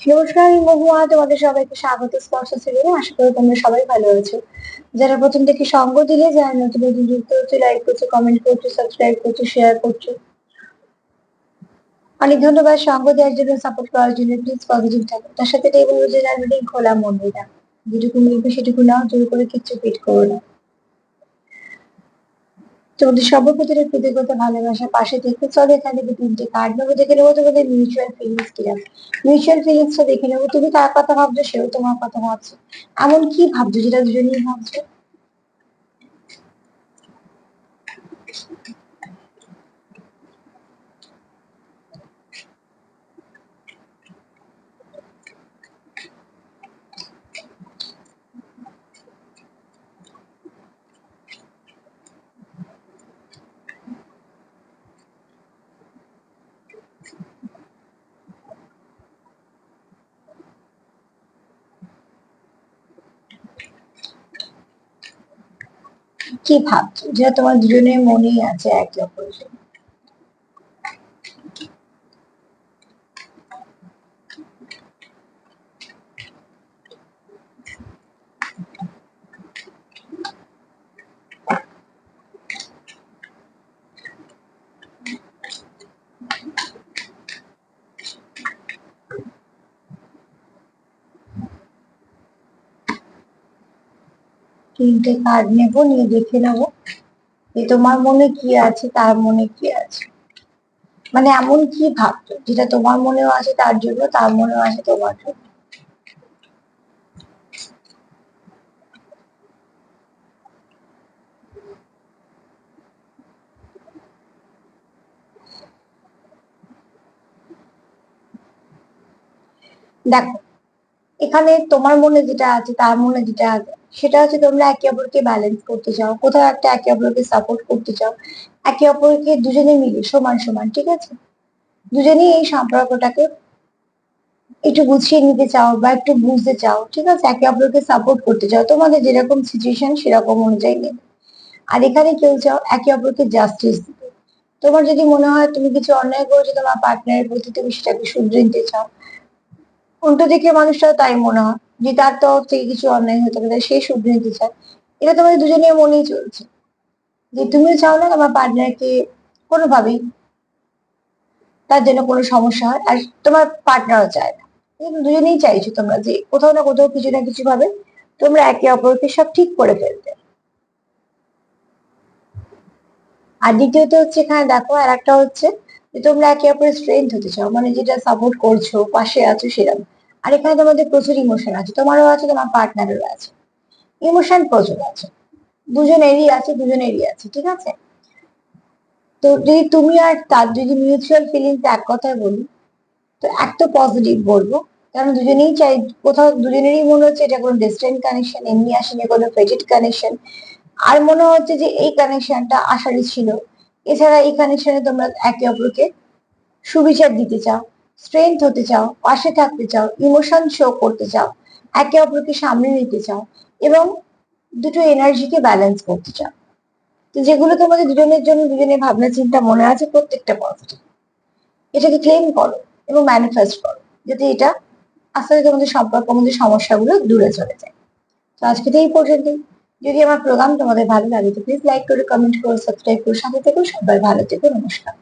নমস্কার, আমি মহুয়া। তোমাদের সবাইকে স্বাগত স্পর্শ সিরিয়ালে। আশা করি তোমরা সবাই ভালো আছো। যারা প্রথম থেকে সঙ্গ দিলে, যারা নতুন নতুন যুক্ত হচ্ছে, লাইক করছো, কমেন্ট করছো, সাবস্ক্রাইব করছো, শেয়ার করছো, অনেক ধন্যবাদ। সঙ্গ দেওয়ার জন্য, সাপোর্ট করার জন্য। প্লিজ পজিটিভ থাকো। তার সাথে টেবিল বুঝে জানবে খোলা মন দিয়ে রাখো। যেটুকু মিলবে সেটুকু নাও, জোর করে কিচ্ছু পিট করো না। তোমাদের সর্বপ্রতিটা কৃতজ্ঞতা, ভালোবাসা, পাশে থেকে। চলো এখান থেকে তিনটে কার্ড নেবো, দেখে নেবো তোমাদের মিউচুয়াল ফিলিংস কিরকম। মিউচুয়াল ফিলিংসটা দেখে নেবো। তুমি তার কথা ভাবছো, সেও তোমার কথা ভাবছে। এমন কি ভাবছো যেটা দুজনেই ভাবছো? কি ভাবছো যেটা তোমার দুজনের মনেই আছে একে অপরের জন্য? তিনটে কার্ড নেবো, নিয়ে দেখে নেবো যে তোমার মনে কি আছে, তার মনে কি আছে। মানে এমন কি ভাবছো যেটা তোমার মনেও আছে তার জন্য, তার মনেও আছে তোমার জন্য। দেখো, এখানে তোমার মনে যেটা আছে, তার মনে যেটা আছে, সেটা হচ্ছে তোমরা একে অপরকে ব্যালেন্স করতে চাও, কোথাও একটা একে অপরকে সাপোর্ট করতে চাও। একে অপরকে দুজনে মিলে সমান সমান, ঠিক আছে, দুজনেই এই সম্পর্কটাকে একটু গুছিয়ে নিতে চাও বা একটু বুঝতে চাও, ঠিক আছে, একে অপরকে সাপোর্ট করতে চাও। তোমাদের যেরকম সিচুয়েশন সেরকম অনুযায়ী নেবে। আর এখানে কেউ চাও একে অপরকে জাস্টিস দিতে। তোমার যদি মনে হয় তুমি কিছু অন্যায় করেছো তোমার পার্টনারের প্রতি, তুমি সেটাকে শুধরে নিতে চাও। উল্টো দিকে মানুষটাও তাই মনে হয় যে তার তরফ থেকে কিছু অন্যায় হতে পারে, সে শুধরে নিতে চায়। এটা তোমাদের দুজনের মনেই চলছে যে তুমিও চাও না তোমার পার্টনারকে কোনোভাবেই তার জন্য কোনো সমস্যা হয়, আর তোমার পার্টনারও চায় না। কিন্তু দুজনেই চাইছো তোমরা যে কোথাও না কোথাও কিছু না কিছু ভাবে তোমরা একে অপরকে সব ঠিক করে ফেলতে। আর দ্বিতীয়ত হচ্ছে, এখানে দেখো, আর একটা হচ্ছে যে তোমরা একে অপরের স্ট্রেংথ হতে চাও, মানে যেটা সাপোর্ট করছো, পাশে আছো সেরকম। আর এখানে তোমাদের প্রচুর ইমোশন আছে, তোমারও আছে, তোমার পার্টনারেরও আছে। ইমোশন প্রচুর আছে, দুজনেরই আছে, দুজনেরই আছে, ঠিক আছে। তো যদি তুমি আর তার যদি মিউচুয়াল ফিলিংস এক কথায় বলি, তো এক তো পজিটিভ বলবো, কারণ দুজনেই চাই, কোথাও দুজনেরই মনে হচ্ছে এটা কোনো ডিস্টেন্ট কানেকশন, এমনি আসেনি কোনো ফেটেড কানেকশন। আর মনে হচ্ছে যে এই কানেকশনটা আশারই ছিল। এছাড়া এই কানেকশনে তোমরা একে অপরকে সুবিচার দিতে চাও, স্ট্রেংথ হতে চাও, পাশে থাকতে চাও, ইমোশন শো করতে চাও, একে অপরকে সামনে নিতে চাও, এবং দুটো এনার্জিকে ব্যালেন্স করতে চাও। তো যেগুলো তোমাদের দুজনের জন্য দুজনের ভাবনা চিন্তা মনে আছে, প্রত্যেকটা পজিটিভ। এটাকে ক্লেম করো এবং ম্যানিফেস্ট করো, যাতে এটা আস্তে আস্তে তোমাদের সম্পর্ক, আমাদের সমস্যাগুলো দূরে চলে যায়। তো আজকে তো এই পর্যন্তই। যদি আমার প্রোগ্রাম তোমাদের ভালো লাগে তো প্লিজ লাইক করো, কমেন্ট করো, সাবস্ক্রাইব করো, সাথে থেকো। সবাই ভালো থেকো, নমস্কার।